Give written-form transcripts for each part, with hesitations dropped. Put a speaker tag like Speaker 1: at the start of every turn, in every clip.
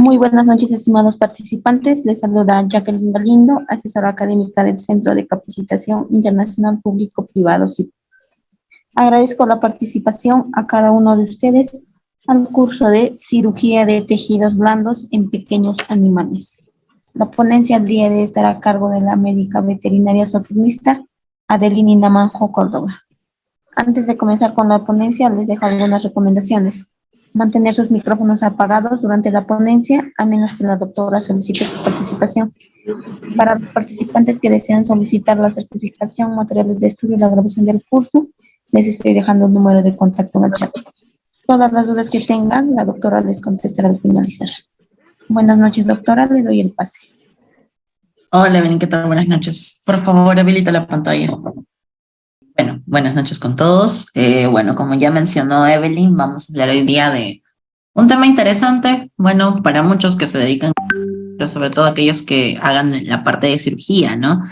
Speaker 1: Muy buenas noches, estimados participantes. Les saluda Jacqueline Galindo, asesora académica del Centro de Capacitación Internacional Público-Privado CIP. Agradezco la participación a cada uno de ustedes al curso de Cirugía de Tejidos Blandos en Pequeños Animales. La ponencia al día de hoy estará a cargo de la médica veterinaria zootecnista Adelina Namanjo Córdoba. Antes de comenzar con la ponencia, les dejo algunas recomendaciones. Mantener sus micrófonos apagados durante la ponencia, a menos que la doctora solicite su participación. Para los participantes que desean solicitar la certificación, materiales de estudio y la grabación del curso, les estoy dejando el número de contacto en el chat. Todas las dudas que tengan, la doctora les contestará al finalizar. Buenas noches, doctora, le doy el pase.
Speaker 2: Hola, Evelyn, ¿qué tal? Buenas noches. Por favor, habilita la pantalla. Bueno, buenas noches con todos. Bueno, como ya mencionó Evelyn, vamos a hablar hoy día de un tema interesante, bueno, para muchos que se dedican, pero sobre todo aquellos que hagan la parte de cirugía, ¿no?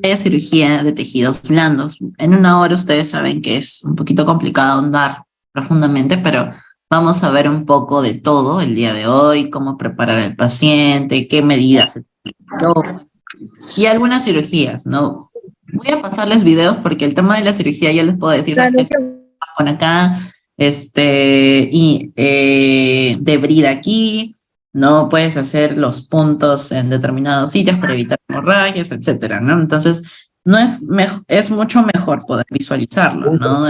Speaker 2: De cirugía de tejidos blandos. En una hora ustedes saben que es un poquito complicado ahondar profundamente, pero vamos a ver un poco de todo el día de hoy, cómo preparar al paciente, qué medidas se toman y algunas cirugías, ¿no? Voy a pasarles videos porque el tema de la cirugía ya les puedo decir, ¿sabes qué? Pon acá, de brida aquí, no puedes hacer los puntos en determinados sitios para evitar hemorragias, etcétera, ¿no? Entonces, no es es mucho mejor poder visualizarlo, ¿no?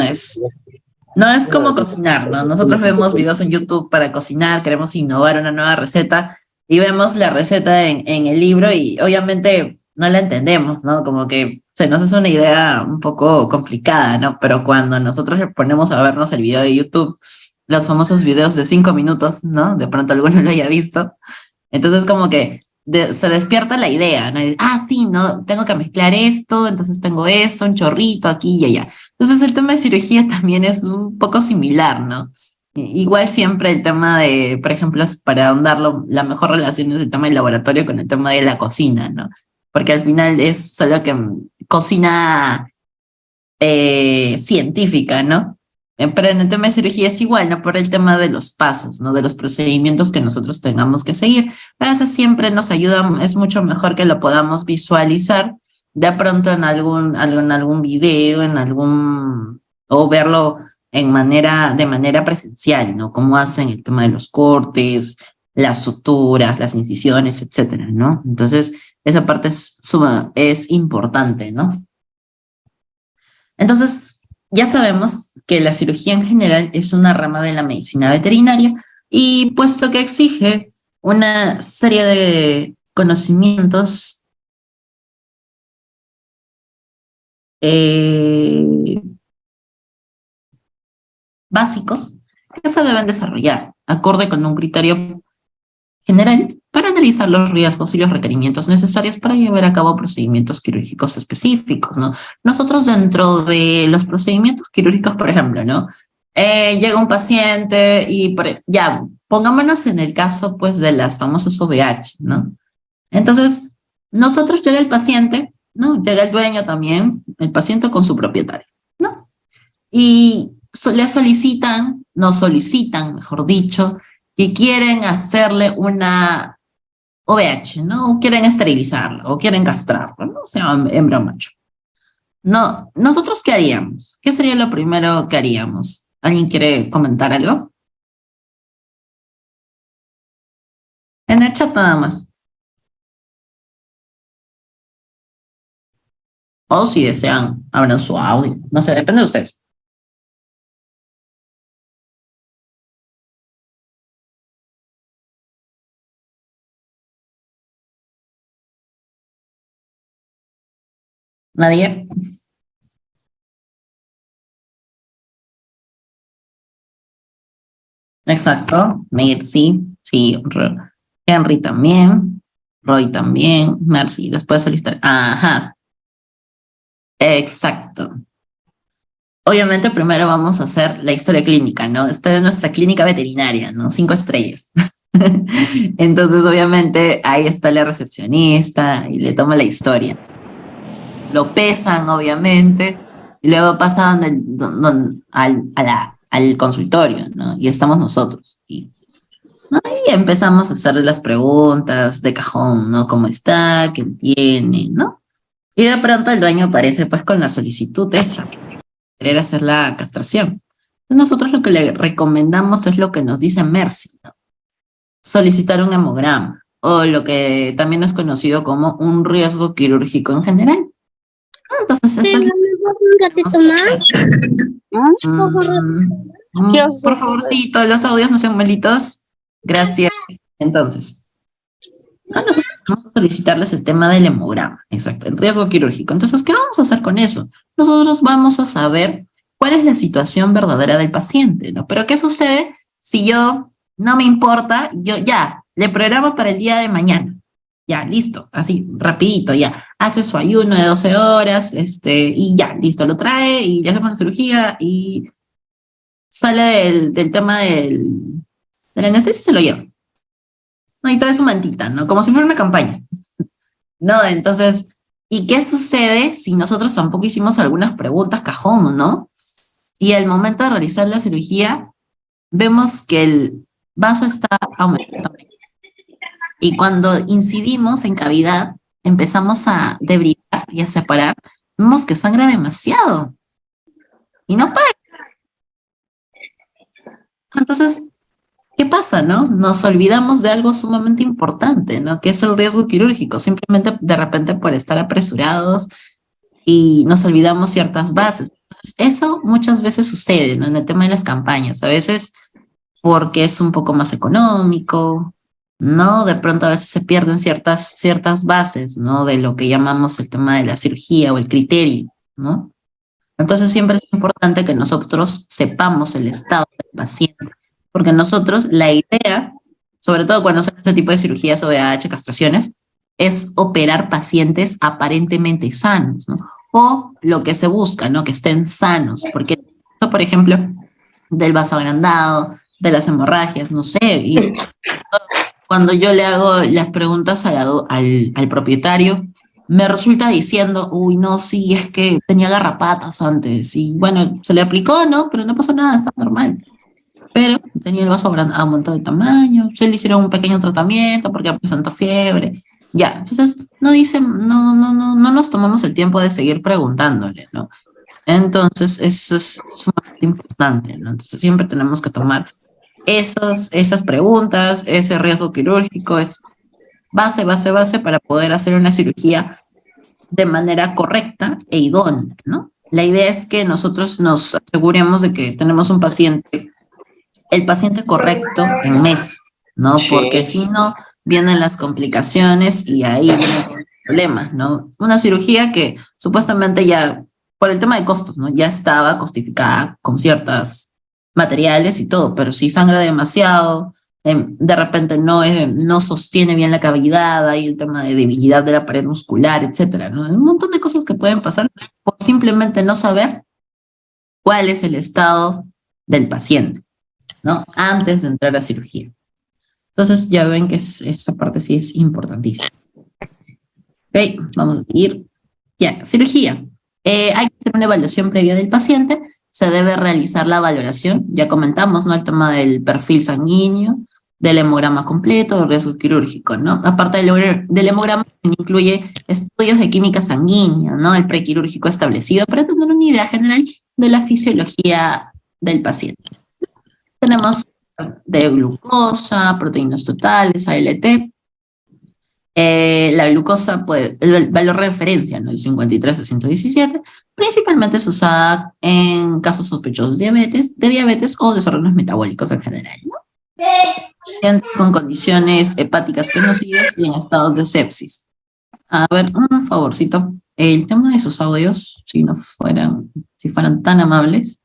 Speaker 2: No es como cocinar, ¿no? Nosotros vemos videos en YouTube para cocinar, queremos innovar una nueva receta y vemos la receta en el libro y obviamente no la entendemos, ¿no? Como que se nos hace una idea un poco complicada, ¿no? Pero cuando nosotros le ponemos a vernos el video de YouTube, los famosos videos de 5 minutos, ¿no? De pronto alguno lo haya visto. Entonces como que se despierta la idea, ¿no? Y, sí, ¿no? Tengo que mezclar esto, entonces tengo esto, un chorrito aquí y allá. Entonces el tema de cirugía también es un poco similar, ¿no? Igual siempre el tema de, por ejemplo, para ahondarlo, la mejor relación es el tema del laboratorio con el tema de la cocina, ¿no? Porque al final es solo que cocina científica, ¿no? Pero en el tema de cirugía es igual, ¿no? Por el tema de los pasos, ¿no? De los procedimientos que nosotros tengamos que seguir. A veces siempre nos ayuda, es mucho mejor que lo podamos visualizar de pronto en algún video, o verlo de manera presencial, ¿no? Cómo hacen el tema de los cortes, las suturas, las incisiones, etcétera, ¿no? Entonces, esa parte es importante, ¿no? Entonces, ya sabemos que la cirugía en general es una rama de la medicina veterinaria y puesto que exige una serie de conocimientos básicos que se deben desarrollar acorde con un criterio general para analizar los riesgos y los requerimientos necesarios para llevar a cabo procedimientos quirúrgicos específicos, ¿no? Nosotros dentro de los procedimientos quirúrgicos, por ejemplo, ¿no? Llega un paciente y ya, pongámonos en el caso, pues, de las famosas OVH, ¿no? Entonces, nosotros llega el paciente, ¿no? Llega el dueño también, el paciente con su propietario, ¿no? Y le nos solicitan, mejor dicho, que quieren hacerle una OVH, ¿no? O quieren esterilizarlo, o quieren castrarlo, ¿no? O sea, hembra o macho. No, ¿nosotros qué haríamos? ¿Qué sería lo primero que haríamos? ¿Alguien quiere comentar algo? En el chat nada más. O si desean, abran su audio. No sé, depende de ustedes. ¿Nadie? Exacto. Mir, sí. Henry también. Roy también. Mercy. Después el historia. Ajá. Exacto. Obviamente primero vamos a hacer la historia clínica, ¿no? Esta es nuestra clínica veterinaria, ¿no? 5 estrellas. Entonces, obviamente, ahí está la recepcionista y le toma la historia. Lo pesan, obviamente, y luego pasa al consultorio, ¿no? Y estamos nosotros. Y ¿no? Y empezamos a hacerle las preguntas de cajón, ¿no? ¿Cómo está? ¿Qué tiene? ¿No? Y de pronto el dueño aparece pues con la solicitud esta, querer hacer la castración. Nosotros lo que le recomendamos es lo que nos dice Mercy, ¿no? Solicitar un hemograma, o lo que también es conocido como un riesgo quirúrgico en general. Entonces, eso es...
Speaker 3: un ratito más.
Speaker 2: Por favorcito, los audios no sean malitos. Gracias. Entonces, nosotros vamos a solicitarles el tema del hemograma, exacto, el riesgo quirúrgico. Entonces, ¿qué vamos a hacer con eso? Nosotros vamos a saber cuál es la situación verdadera del paciente, ¿no? Pero ¿qué sucede si yo, no me importa, yo ya, le programo para el día de mañana? Ya, listo, así, rapidito, ya. Hace su ayuno de 12 horas, y ya, listo, lo trae y le hacemos la cirugía y sale del tema de la anestesia y se lo lleva. No, y trae su mantita, ¿no? Como si fuera una campaña. No, entonces, ¿y qué sucede si nosotros tampoco hicimos algunas preguntas cajón, ¿no? Y al momento de realizar la cirugía, vemos que el vaso está aumentando. Y cuando incidimos en cavidad, empezamos a debridar y a separar, vemos que sangra demasiado. Y no para. Entonces, ¿qué pasa, no? Nos olvidamos de algo sumamente importante, ¿no? Que es el riesgo quirúrgico. Simplemente, de repente, por estar apresurados y nos olvidamos ciertas bases. Entonces, eso muchas veces sucede, ¿no? En el tema de las campañas. A veces porque es un poco más económico, ¿no? De pronto a veces se pierden ciertas bases, ¿no? De lo que llamamos el tema de la cirugía o el criterio, ¿no? Entonces siempre es importante que nosotros sepamos el estado del paciente, porque nosotros la idea, sobre todo cuando hacen ese tipo de cirugías o OVH, castraciones, es operar pacientes aparentemente sanos, ¿no? O lo que se busca, ¿no? Que estén sanos, porque, por ejemplo, del vaso agrandado, de las hemorragias, no sé, y cuando yo le hago las preguntas al propietario, me resulta diciendo, uy, no, sí, es que tenía garrapatas antes, y bueno, se le aplicó, ¿no? Pero no pasó nada, está normal. Pero tenía el vaso aumentado de tamaño, se le hicieron un pequeño tratamiento porque presentó fiebre. Ya, entonces no nos tomamos el tiempo de seguir preguntándole, ¿no? Entonces, eso es sumamente importante, ¿no? Entonces, siempre tenemos que tomar esas preguntas, ese riesgo quirúrgico, es base para poder hacer una cirugía de manera correcta e idónea, ¿no? La idea es que nosotros nos aseguremos de que tenemos un paciente, el paciente correcto en mesa, ¿no? Porque si no, vienen las complicaciones y ahí vienen los problemas, ¿no? Una cirugía que supuestamente ya, por el tema de costos, ¿no? Ya estaba costificada con ciertos materiales y todo, pero si sangra demasiado, de repente no sostiene bien la cavidad, hay el tema de debilidad de la pared muscular, etcétera, ¿no? Hay un montón de cosas que pueden pasar por simplemente no saber cuál es el estado del paciente, ¿no? Antes de entrar a cirugía. Entonces ya ven que esa parte sí es importantísima. Ok, vamos a seguir. Ya, cirugía. Hay que hacer una evaluación previa del paciente, se debe realizar la valoración, ya comentamos, ¿no? El tema del perfil sanguíneo, del hemograma completo, del riesgo quirúrgico, ¿no? Aparte del hemograma, incluye estudios de química sanguínea, ¿no? El prequirúrgico establecido para tener una idea general de la fisiología del paciente. Tenemos de glucosa, proteínas totales, ALT. La glucosa, el valor de referencia, ¿no? El 53 a 117, principalmente es usada en casos sospechosos de diabetes o desórdenes metabólicos en general, ¿no? Con condiciones hepáticas penocidas y en estados de sepsis. A ver, un favorcito, el tema de sus audios, si fueran tan amables.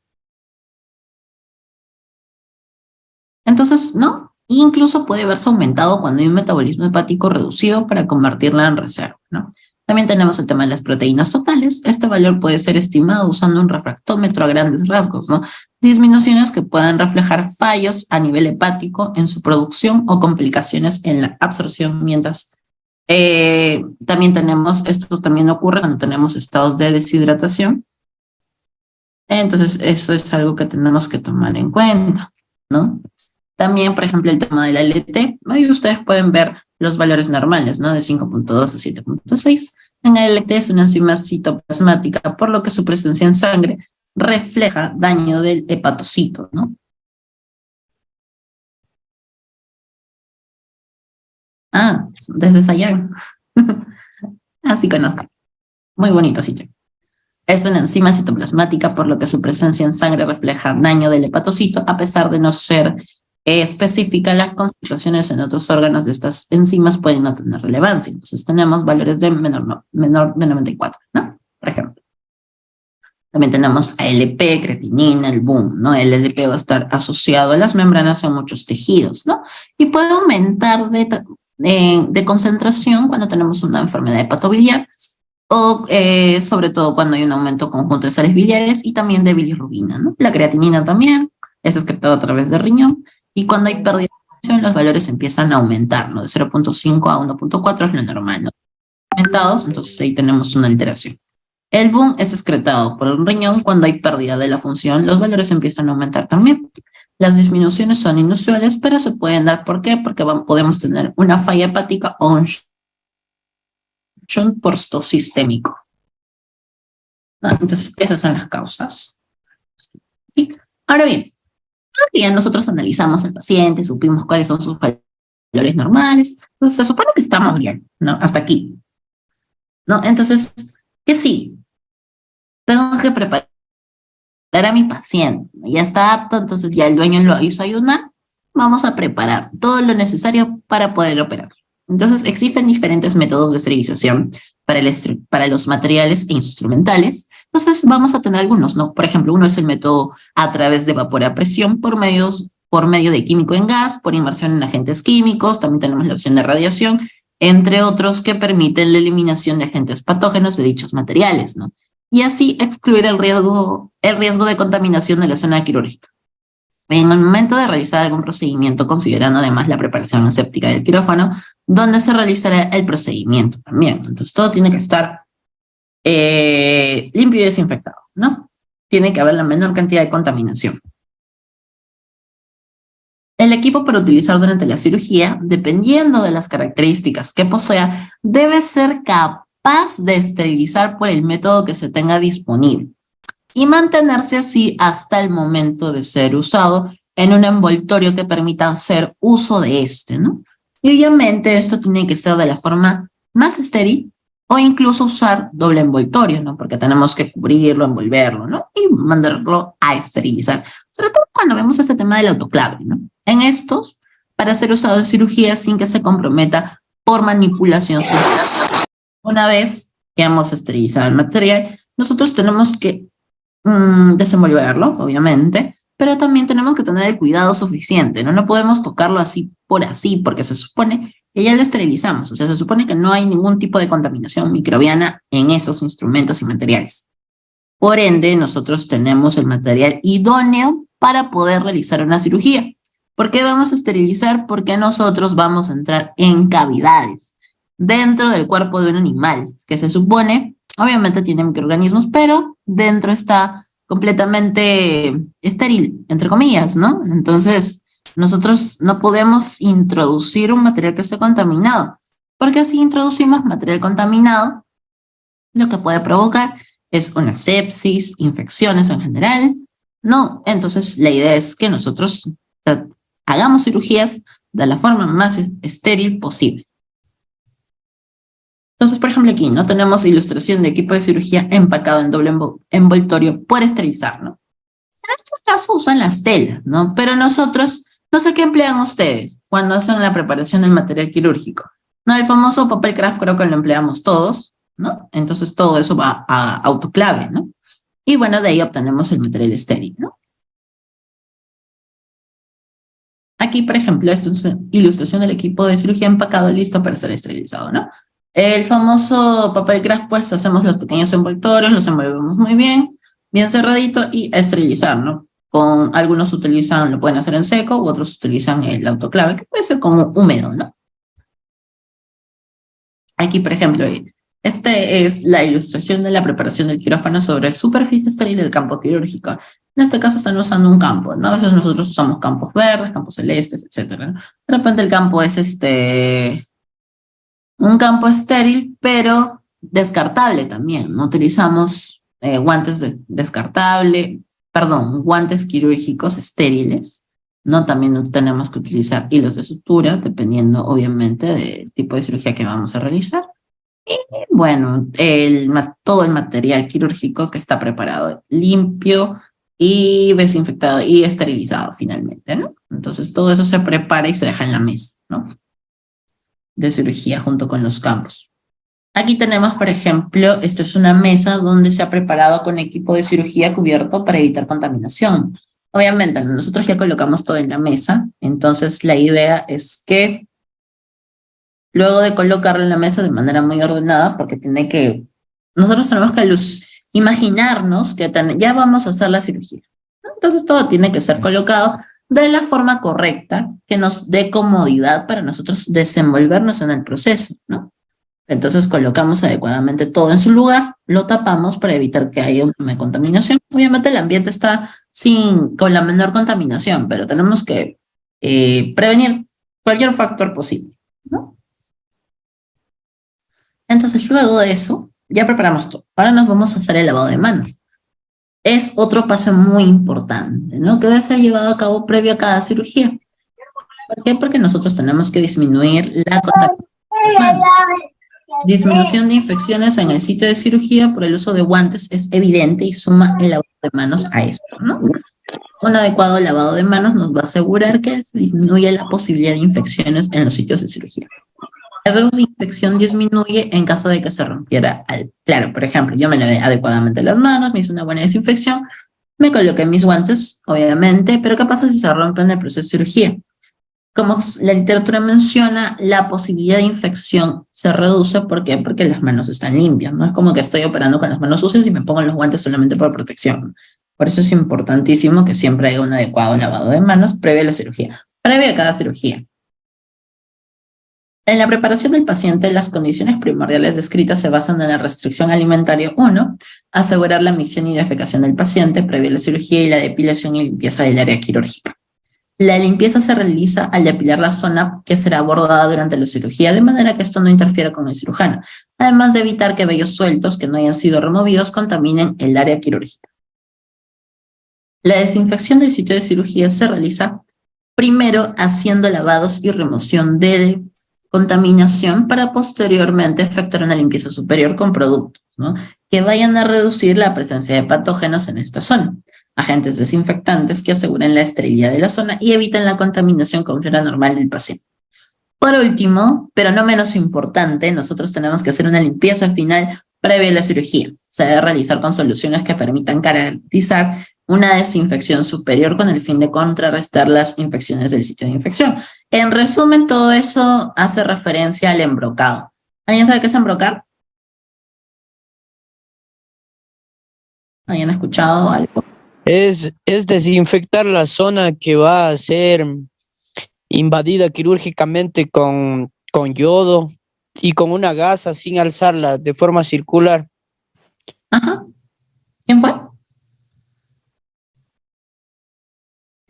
Speaker 2: Entonces, ¿no? Incluso puede verse aumentado cuando hay un metabolismo hepático reducido para convertirla en reserva, ¿no? También tenemos el tema de las proteínas totales. Este valor puede ser estimado usando un refractómetro a grandes rasgos, ¿no? Disminuciones que puedan reflejar fallos a nivel hepático en su producción o complicaciones en la absorción, mientras también esto también ocurre cuando tenemos estados de deshidratación. Entonces, eso es algo que tenemos que tomar en cuenta, ¿no? También, por ejemplo, el tema de la LT, ahí ustedes pueden ver los valores normales, ¿no? De 5.2 a 7.6. En el LT es una enzima citoplasmática, por lo que su presencia en sangre refleja daño del hepatocito, ¿no? Ah, desde Sayán. Así conozco. Muy bonito sitio. Es una enzima citoplasmática, por lo que su presencia en sangre refleja daño del hepatocito, a pesar de no ser específica, las concentraciones en otros órganos de estas enzimas pueden no tener relevancia. Entonces tenemos valores de menor de 94, ¿no? Por ejemplo. También tenemos ALP, creatinina, el boom, ¿no? El ALP va a estar asociado a las membranas en muchos tejidos, ¿no? Y puede aumentar de concentración cuando tenemos una enfermedad hepatobiliar, o sobre todo cuando hay un aumento conjunto de sales biliares y también de bilirrubina, ¿no? La creatinina también es excretada a través del riñón, y cuando hay pérdida de función los valores empiezan a aumentar, ¿no? De 0.5 a 1.4 es lo normal, ¿no? Aumentados, entonces ahí tenemos una alteración. El boom es excretado por el riñón. Cuando hay pérdida de la función, los valores empiezan a aumentar también. Las disminuciones son inusuales, pero se pueden dar. ¿Por qué? Porque podemos tener una falla hepática o un shunt portosistémico. ¿No? Entonces, esas son las causas. Ahora bien, ya nosotros analizamos al paciente, supimos cuáles son sus valores normales, entonces se supone que estamos bien, ¿no? Hasta aquí, ¿no? Entonces, ¿qué sí? Tengo que preparar a mi paciente, ya está apto, entonces ya el dueño lo hizo ayunar, vamos a preparar todo lo necesario para poder operar. Entonces existen diferentes métodos de esterilización para los materiales e instrumentales. Entonces vamos a tener algunos, ¿no? Por ejemplo, uno es el método a través de vapor a presión por medio de químico en gas, por inmersión en agentes químicos. También tenemos la opción de radiación, entre otros que permiten la eliminación de agentes patógenos de dichos materiales, ¿no? Y así excluir el riesgo de contaminación de la zona quirúrgica. En el momento de realizar algún procedimiento, considerando además la preparación aséptica del quirófano, donde se realizará el procedimiento también. Entonces, todo tiene que estar limpio y desinfectado, ¿no? Tiene que haber la menor cantidad de contaminación. El equipo para utilizar durante la cirugía, dependiendo de las características que posea, debe ser capaz de esterilizar por el método que se tenga disponible y mantenerse así hasta el momento de ser usado en un envoltorio que permita hacer uso de este, ¿no? Y obviamente esto tiene que ser de la forma más estéril, o incluso usar doble envoltorio, ¿no? Porque tenemos que cubrirlo, envolverlo, ¿no? Y mandarlo a esterilizar. Sobre todo cuando vemos este tema del autoclave, ¿no? En estos, para ser usado en cirugía sin que se comprometa por manipulación. Una vez que hemos esterilizado el material, nosotros tenemos que desenvolverlo, obviamente, pero también tenemos que tener el cuidado suficiente, ¿no? No podemos tocarlo así, porque se supone que ya lo esterilizamos, o sea, se supone que no hay ningún tipo de contaminación microbiana en esos instrumentos y materiales. Por ende, nosotros tenemos el material idóneo para poder realizar una cirugía. ¿Por qué vamos a esterilizar? Porque nosotros vamos a entrar en cavidades dentro del cuerpo de un animal, que se supone, obviamente tiene microorganismos, pero dentro está completamente estéril, entre comillas, ¿no? Entonces, nosotros no podemos introducir un material que esté contaminado, porque si introducimos material contaminado, lo que puede provocar es una sepsis, infecciones en general, ¿no? Entonces, la idea es que nosotros hagamos cirugías de la forma más estéril posible. Entonces, por ejemplo, aquí, ¿no? Tenemos ilustración de equipo de cirugía empacado en doble envoltorio por esterilizar, ¿no? En este caso usan las telas, ¿no? Pero nosotros, no sé qué emplean ustedes cuando hacen la preparación del material quirúrgico. No, el famoso papel craft creo que lo empleamos todos, ¿no? Entonces todo eso va a autoclave, ¿no? Y bueno, de ahí obtenemos el material estéril, ¿no? Aquí, por ejemplo, esto es ilustración del equipo de cirugía empacado listo para ser esterilizado, ¿no? El famoso papel craft, pues hacemos los pequeños envoltorios, los envolvemos muy bien, bien cerradito y esterilizar, ¿no? Algunos lo pueden hacer en seco, u otros utilizan el autoclave, que puede ser como húmedo, ¿no? Aquí, por ejemplo, esta es la ilustración de la preparación del quirófano sobre superficie estéril del campo quirúrgico. En este caso están usando un campo, ¿no? A veces nosotros usamos campos verdes, campos celestes, etcétera, ¿no? De repente el campo es un campo estéril, pero descartable también, ¿no? Utilizamos guantes guantes quirúrgicos estériles, ¿no? También tenemos que utilizar hilos de sutura, dependiendo, obviamente, del tipo de cirugía que vamos a realizar. Y, bueno, todo el material quirúrgico que está preparado, limpio y desinfectado y esterilizado finalmente, ¿no? Entonces, todo eso se prepara y se deja en la mesa, ¿no? De cirugía junto con los campos. Aquí tenemos, por ejemplo, esto es una mesa donde se ha preparado con equipo de cirugía cubierto para evitar contaminación. Obviamente, nosotros ya colocamos todo en la mesa, entonces la idea es que luego de colocarlo en la mesa de manera muy ordenada, porque nosotros tenemos que imaginarnos que ya vamos a hacer la cirugía, ¿no? Entonces todo tiene que ser colocado de la forma correcta, que nos dé comodidad para nosotros desenvolvernos en el proceso, ¿no? Entonces colocamos adecuadamente todo en su lugar, lo tapamos para evitar que haya una contaminación. Obviamente el ambiente está con la menor contaminación, pero tenemos que prevenir cualquier factor posible, ¿no? Entonces luego de eso, ya preparamos todo. Ahora nos vamos a hacer el lavado de manos. Es otro paso muy importante, ¿no? Que debe ser llevado a cabo previo a cada cirugía. ¿Por qué? Porque nosotros tenemos que disminuir la contaminación de las manos. Disminución de infecciones en el sitio de cirugía por el uso de guantes es evidente y suma el lavado de manos a esto, ¿no? Un adecuado lavado de manos nos va a asegurar que se disminuye la posibilidad de infecciones en los sitios de cirugía. El riesgo de infección disminuye en caso de que se rompiera. Claro, por ejemplo, yo me lavé adecuadamente las manos, me hice una buena desinfección, me coloqué mis guantes, obviamente, pero ¿qué pasa si se rompen en el proceso de cirugía? Como la literatura menciona, la posibilidad de infección se reduce. ¿Por qué? Porque las manos están limpias. No es como que estoy operando con las manos sucias y me pongo los guantes solamente por protección. Por eso es importantísimo que siempre haya un adecuado lavado de manos previo a la cirugía, previo a cada cirugía. En la preparación del paciente, las condiciones primordiales descritas se basan en la restricción alimentaria 1, asegurar la micción y defecación del paciente previo a la cirugía y la depilación y limpieza del área quirúrgica. La limpieza se realiza al depilar la zona que será abordada durante la cirugía, de manera que esto no interfiera con el cirujano, además de evitar que vellos sueltos que no hayan sido removidos contaminen el área quirúrgica. La desinfección del sitio de cirugía se realiza primero haciendo lavados y remoción de contaminación para posteriormente efectuar una limpieza superior con productos, ¿no?, que vayan a reducir la presencia de patógenos en esta zona. Agentes desinfectantes que aseguren la esterilidad de la zona y eviten la contaminación con flora normal del paciente. Por último, pero no menos importante, nosotros tenemos que hacer una limpieza final previa a la cirugía. Se debe realizar con soluciones que permitan garantizar una desinfección superior con el fin de contrarrestar las infecciones del sitio de infección. En resumen, todo eso hace referencia al embrocado. ¿Alguien sabe qué es embrocar? ¿Hayan escuchado algo?
Speaker 4: Es desinfectar la zona que va a ser invadida quirúrgicamente con yodo y con una gasa sin alzarla de forma circular.
Speaker 2: Ajá. ¿Quién fue?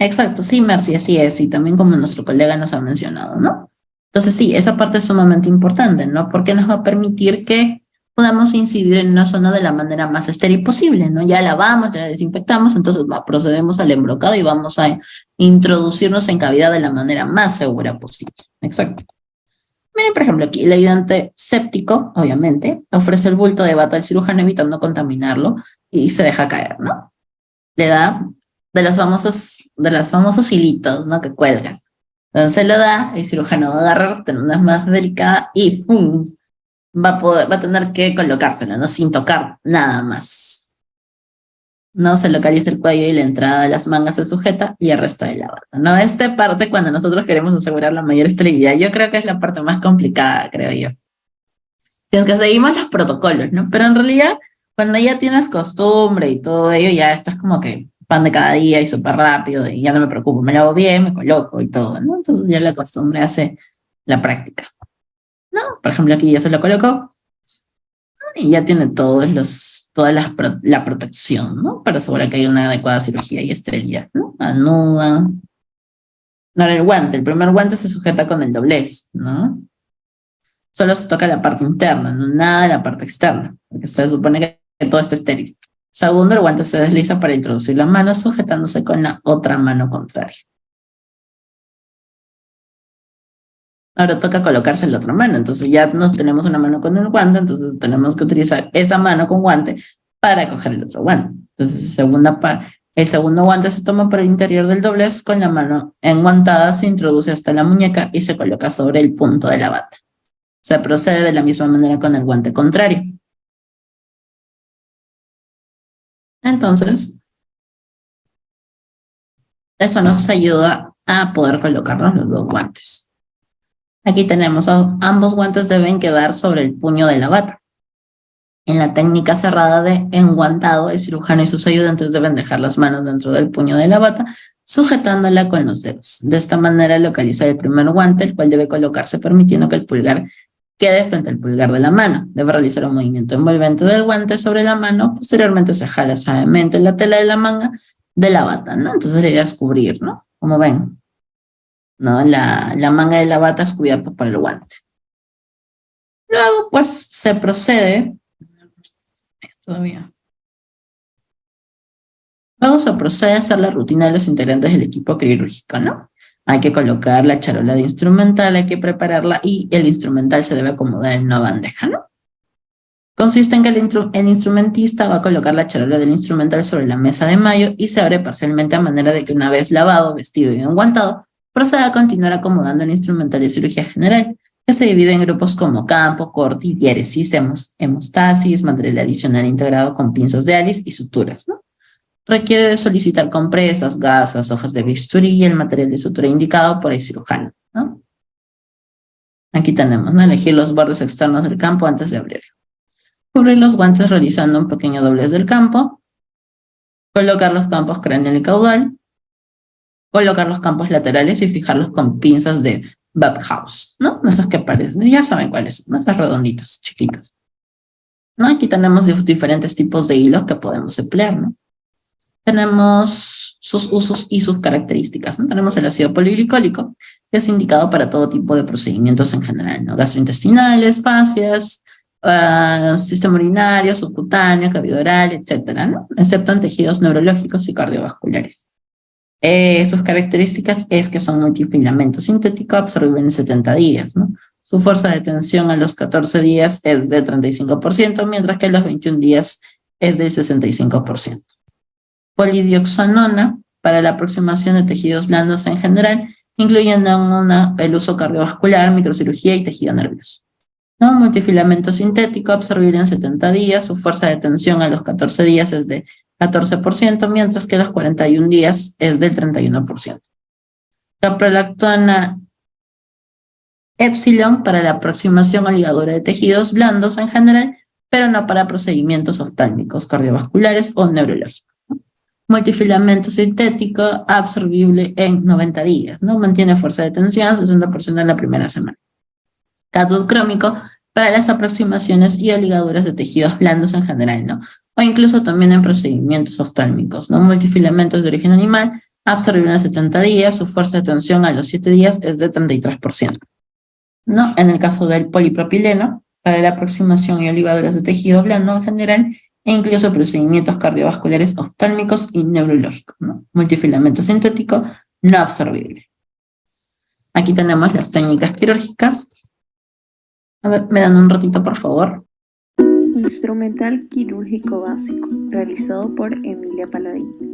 Speaker 2: Exacto, sí, Mercy, así es, y también como nuestro colega nos ha mencionado, ¿no? Entonces sí, esa parte es sumamente importante, ¿no? Porque nos va a permitir que podamos incidir en una zona de la manera más estéril posible, ¿no? Ya lavamos, ya desinfectamos, entonces procedemos al embrocado y vamos a introducirnos en cavidad de la manera más segura posible. Exacto. Miren, por ejemplo, aquí el ayudante séptico, obviamente, ofrece el bulto de bata al cirujano evitando contaminarlo y se deja caer, ¿no? Le da de los famosos hilitos, ¿no?, que cuelgan. Entonces se lo da, el cirujano va a agarrar, tener una más delicada y ¡pum!, va a tener que colocárselo, ¿no?, sin tocar nada más. No se localiza el cuello y la entrada de las mangas se sujeta y el resto de la bata, ¿no? Esta parte, cuando nosotros queremos asegurar la mayor esterilidad, yo creo que es la parte más complicada, creo yo. Si es que seguimos los protocolos, ¿no? Pero en realidad, cuando ya tienes costumbre y todo ello, ya estás como que pan de cada día y súper rápido y ya no me preocupo, me lavo bien, me coloco y todo, ¿no? Entonces ya la costumbre hace la práctica, ¿no? Por ejemplo, aquí ya se lo colocó y ya tiene todos toda la protección, ¿no? Para asegurar que hay una adecuada cirugía y esterilidad, ¿no? Anuda. Ahora el primer guante se sujeta con el doblez, ¿no? Solo se toca la parte interna, no nada de la parte externa, porque se supone que todo está estéril. Segundo, el guante se desliza para introducir la mano sujetándose con la otra mano contraria. Ahora toca colocarse la otra mano, entonces ya nos tenemos una mano con el guante, entonces tenemos que utilizar esa mano con guante para coger el otro guante. Entonces, el segundo guante se toma por el interior del doblez, con la mano enguantada se introduce hasta la muñeca y se coloca sobre el punto de la bata. Se procede de la misma manera con el guante contrario. Entonces, eso nos ayuda a poder colocarnos los dos guantes. Aquí tenemos, ambos guantes deben quedar sobre el puño de la bata. En la técnica cerrada de enguantado, el cirujano y sus ayudantes deben dejar las manos dentro del puño de la bata, sujetándola con los dedos. De esta manera localiza el primer guante, el cual debe colocarse permitiendo que el pulgar quede frente al pulgar de la mano. Debe realizar un movimiento envolvente del guante sobre la mano. Posteriormente se jala suavemente la tela de la manga de la bata, ¿no? Entonces la idea es cubrir, ¿no? Como ven, ¿no? La manga de la bata es cubierta por el guante. Luego, pues, se procede. Luego se procede a hacer la rutina de los integrantes del equipo quirúrgico, ¿no? Hay que colocar la charola de instrumental, hay que prepararla y el instrumental se debe acomodar en una bandeja, ¿no? Consiste en que el instrumentista va a colocar la charola del instrumental sobre la mesa de mayo y se abre parcialmente a manera de que una vez lavado, vestido y enguantado, proceda a continuar acomodando el instrumental de cirugía general, que se divide en grupos como campo, corte y diéresis, hemostasis, material adicional integrado con pinzas de Alice y suturas, ¿no? Requiere de solicitar compresas, gasas, hojas de bisturí y el material de sutura indicado por el cirujano, ¿no? Aquí tenemos, ¿no? Elegir los bordes externos del campo antes de abrirlo. Cubrir los guantes realizando un pequeño doblez del campo. Colocar los campos craneal y caudal. Colocar los campos laterales y fijarlos con pinzas de Backhouse, ¿no? Esas que parecen, ya saben cuáles son, ¿no? Esas redonditas, chiquitas, ¿no? Aquí tenemos diferentes tipos de hilos que podemos emplear, ¿no? Tenemos sus usos y sus características, ¿no? Tenemos el ácido poliglicólico, que es indicado para todo tipo de procedimientos en general, ¿no? Gastrointestinales, fascias, sistema urinario, subcutáneo, cavidad, etcétera, ¿no? Excepto en tejidos neurológicos y cardiovasculares. Sus características es que son multifilamento sintético absorbible en 70 días, ¿no? Su fuerza de tensión a los 14 días es de 35%, mientras que a los 21 días es del 65%. Polidioxanona para la aproximación de tejidos blandos en general, incluyendo el uso cardiovascular, microcirugía y tejido nervioso. ¿No? Multifilamento sintético absorbible en 70 días, su fuerza de tensión a los 14 días es de 14%, mientras que a los 41 días es del 31%. Caprolactona epsilon para la aproximación o ligadura de tejidos blandos en general, pero no para procedimientos oftálmicos, cardiovasculares o neurológicos. Multifilamento sintético absorbible en 90 días, ¿no? Mantiene fuerza de tensión 60% en la primera semana. Cathode crómico para las aproximaciones y ligaduras de tejidos blandos en general, ¿no? O incluso también en procedimientos oftálmicos, ¿no? Multifilamentos de origen animal, absorbible en 70 días, su fuerza de tensión a los 7 días es de 33%, ¿no? En el caso del polipropileno, para la aproximación y ligaduras de tejido blando en general, e incluso procedimientos cardiovasculares oftálmicos y neurológicos, ¿no? Multifilamento sintético no absorbible. Aquí tenemos las técnicas quirúrgicas. A ver, me dan un ratito, por favor.
Speaker 5: Instrumental quirúrgico básico, realizado por Emilia Paladines.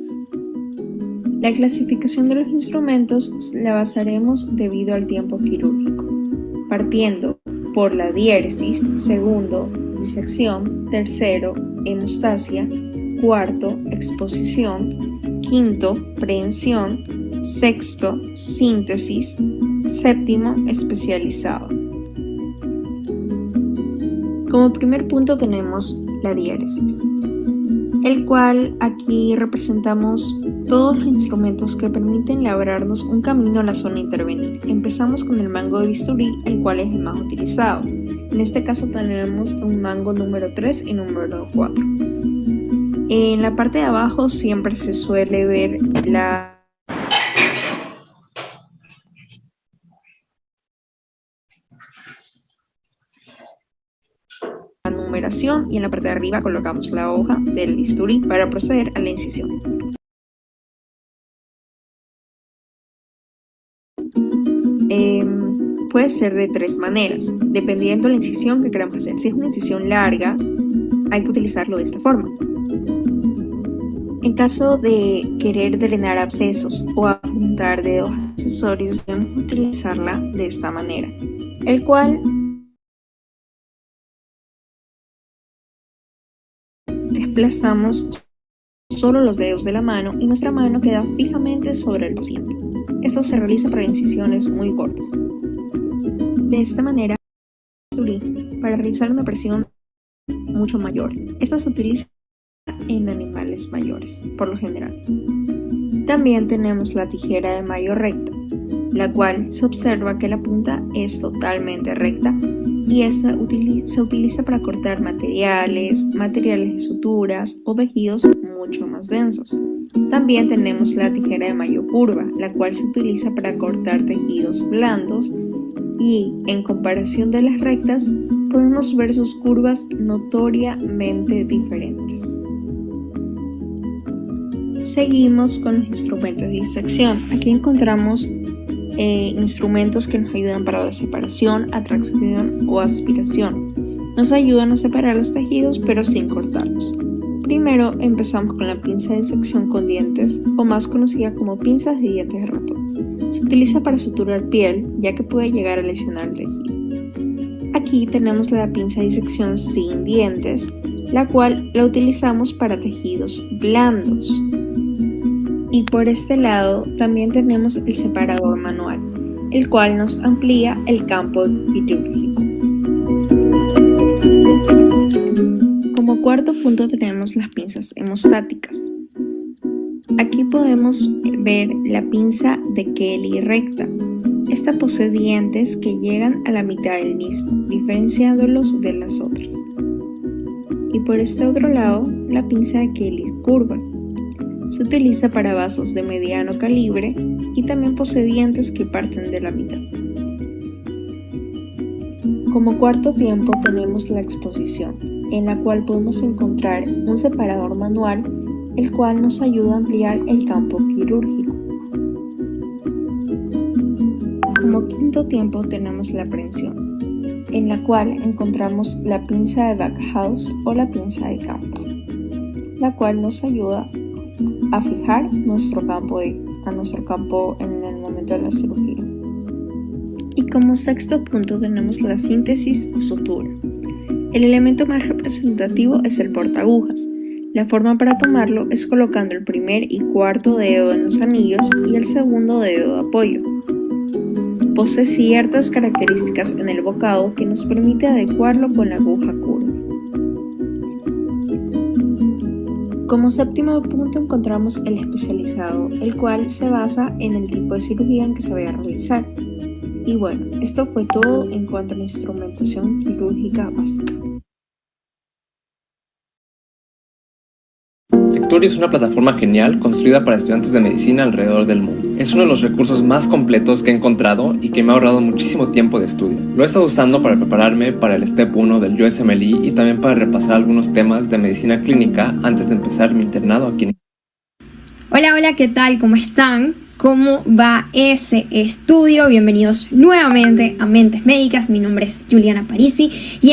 Speaker 5: La clasificación de los instrumentos la basaremos debido al tiempo quirúrgico, partiendo por la diéresis, segundo, disección, tercero, hemostasia, cuarto, exposición, quinto, prehensión, sexto, síntesis, séptimo, especializado. Como primer punto tenemos la diéresis, el cual aquí representamos todos los instrumentos que permiten labrarnos un camino a la zona intervenir. Empezamos con el mango de bisturí, el cual es el más utilizado. En este caso tenemos un mango número 3 y número 4. En la parte de abajo siempre se suele ver la numeración y en la parte de arriba colocamos la hoja del bisturí para proceder a la incisión. Puede ser de 3 maneras, dependiendo de la incisión que queramos hacer. Si es una incisión larga, hay que utilizarlo de esta forma. En caso de querer drenar abscesos o apuntar dedos accesorios, debemos utilizarla de esta manera, el cual desplazamos solo los dedos de la mano y nuestra mano queda fijamente sobre el paciente. Esto se realiza para incisiones muy cortas. De esta manera, para realizar una presión mucho mayor. Esta se utiliza en animales mayores, por lo general. También tenemos la tijera de mayo recta, la cual se observa que la punta es totalmente recta y esta se utiliza para cortar materiales de suturas o tejidos mucho más densos. También tenemos la tijera de mayo curva, la cual se utiliza para cortar tejidos blandos y, en comparación de las rectas, podemos ver sus curvas notoriamente diferentes. Seguimos con los instrumentos de disección. Aquí encontramos instrumentos que nos ayudan para la separación, atracción o aspiración. Nos ayudan a separar los tejidos pero sin cortarlos. Primero empezamos con la pinza de disección con dientes, o más conocida como pinzas de dientes de ratón. Se utiliza para suturar piel, ya que puede llegar a lesionar el tejido. Aquí tenemos la pinza de disección sin dientes, la cual la utilizamos para tejidos blandos. Y por este lado también tenemos el separador manual, el cual nos amplía el campo quirúrgico. Como cuarto punto tenemos las pinzas hemostáticas. Aquí podemos ver la pinza de Kelly recta. Esta posee dientes que llegan a la mitad del mismo, diferenciándolos de las otras. Y por este otro lado, la pinza de Kelly curva. Se utiliza para vasos de mediano calibre y también posee dientes que parten de la mitad. Como cuarto tiempo tenemos la exposición, en la cual podemos encontrar un separador manual, el cual nos ayuda a ampliar el campo quirúrgico. Como quinto tiempo tenemos la prensión, en la cual encontramos la pinza de Backhouse o la pinza de campo, la cual nos ayuda a fijar nuestro campo en el momento de la cirugía. Y como sexto punto tenemos la síntesis o sutura. El elemento más representativo es el portaagujas. La forma para tomarlo es colocando el primer y cuarto dedo en los anillos y el segundo dedo de apoyo. Posee ciertas características en el bocado que nos permite adecuarlo con la aguja curva. Como séptimo punto encontramos el especializado, el cual se basa en el tipo de cirugía en que se vaya a realizar. Y bueno, esto fue todo en cuanto a la instrumentación quirúrgica básica.
Speaker 6: Lectorio es una plataforma genial construida para estudiantes de medicina alrededor del mundo. Es uno de los recursos más completos que he encontrado y que me ha ahorrado muchísimo tiempo de estudio. Lo he estado usando para prepararme para el Step 1 del USMLE y también para repasar algunos temas de medicina clínica antes de empezar mi internado aquí en...
Speaker 7: Hola, ¿qué tal? ¿Cómo están? ¿Cómo va ese estudio? Bienvenidos nuevamente a Mentes Médicas. Mi nombre es Juliana Parisi y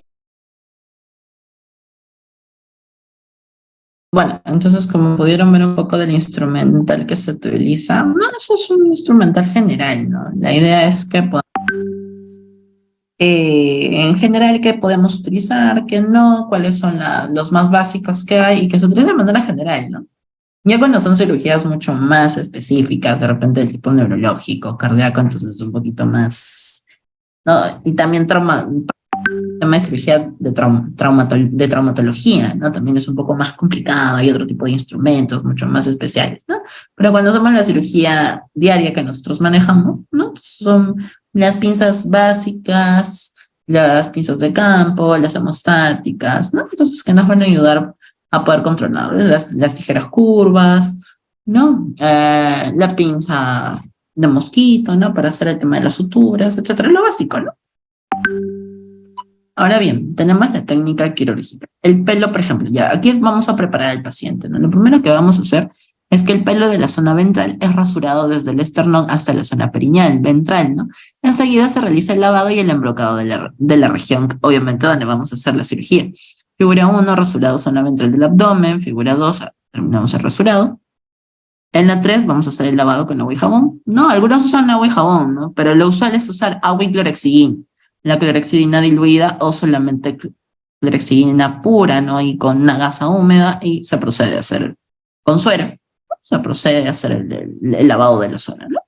Speaker 2: Bueno, entonces como pudieron ver un poco del instrumental que se utiliza, no, eso es un instrumental general, ¿no? La idea es que en general qué podemos utilizar, qué no, cuáles son los más básicos que hay y que se utiliza de manera general, ¿no? Ya cuando son cirugías mucho más específicas, de repente del tipo neurológico, cardíaco, entonces es un poquito más, ¿no? Y también tema de cirugía de traumatología, ¿no? También es un poco más complicado, hay otro tipo de instrumentos mucho más especiales, ¿no? Pero cuando hacemos la cirugía diaria que nosotros manejamos, ¿no? Son las pinzas básicas, las pinzas de campo, las hemostáticas, ¿no? Entonces que nos van a ayudar a poder controlar las tijeras curvas, ¿no? La pinza de mosquito, ¿no? Para hacer el tema de las suturas, etcétera, lo básico, ¿no? Ahora bien, tenemos la técnica quirúrgica. El pelo, por ejemplo, ya aquí vamos a preparar al paciente, ¿no? Lo primero que vamos a hacer es que el pelo de la zona ventral es rasurado desde el esternón hasta la zona perineal, ventral, ¿no? Enseguida se realiza el lavado y el embrocado de la región, obviamente, donde vamos a hacer la cirugía. Figura 1, rasurado zona ventral del abdomen. Figura 2, terminamos el rasurado. En la 3 vamos a hacer el lavado con agua y jabón. No, algunos usan agua y jabón, ¿no? Pero lo usual es usar agua y clorexidina. La clorexidina diluida o solamente clorexidina pura, ¿no? Y con una gasa húmeda, y se procede a hacer con suero. Se procede a hacer el lavado de la zona, ¿no?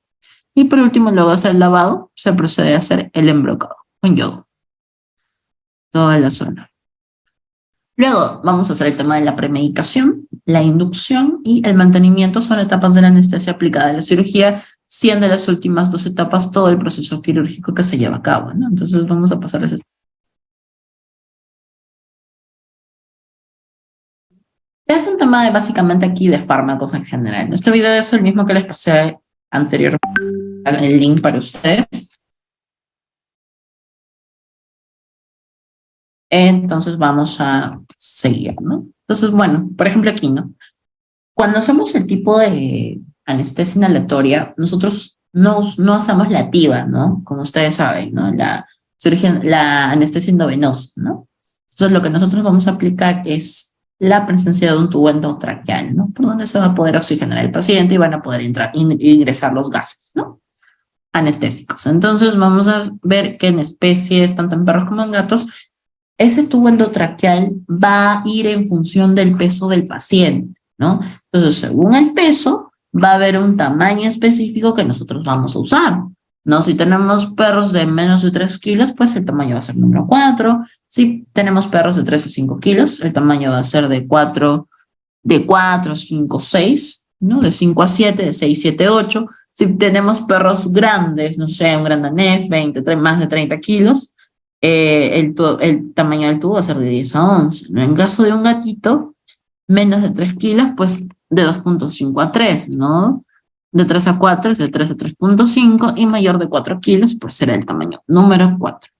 Speaker 2: Y por último, luego de hacer el lavado, se procede a hacer el embrocado con yodo. Toda la zona. Luego vamos a hacer el tema de la premedicación, la inducción y el mantenimiento. Son etapas de la anestesia aplicada a la cirugía, siendo las últimas 2 etapas todo el proceso quirúrgico que se lleva a cabo, ¿no? Entonces vamos a pasar a ese. Es un tema de básicamente aquí de fármacos en general. Este video es el mismo que les pasé anteriormente, el link para ustedes. Entonces vamos a seguir, ¿no? Entonces, bueno, por ejemplo aquí, ¿no? Cuando hacemos el tipo de anestesia inhalatoria, nosotros no hacemos la TIVA, ¿no? Como ustedes saben, ¿no? La anestesia endovenosa, ¿no? Entonces lo que nosotros vamos a aplicar es la presencia de un tubo endotraqueal, ¿no? Por donde se va a poder oxigenar el paciente y van a poder ingresar los gases, ¿no? Anestésicos. Entonces vamos a ver que en especies, tanto en perros como en gatos, ese tubo endotraqueal va a ir en función del peso del paciente, ¿no? Entonces, según el peso, va a haber un tamaño específico que nosotros vamos a usar, ¿no? Si tenemos perros de menos de 3 kilos, pues el tamaño va a ser número 4. Si tenemos perros de 3 o 5 kilos, el tamaño va a ser de 4, 5, 6, ¿no? De 5 a 7, de 6, 7, 8. Si tenemos perros grandes, no sé, un gran danés, más de 30 kilos, el tamaño del tubo va a ser de 10 a 11. ¿No? En caso de un gatito, menos de 3 kilos, pues de 2.5 a 3, ¿no? De 3 a 4 es de 3 a 3.5 y mayor de 4 kilos, pues será el tamaño número 4.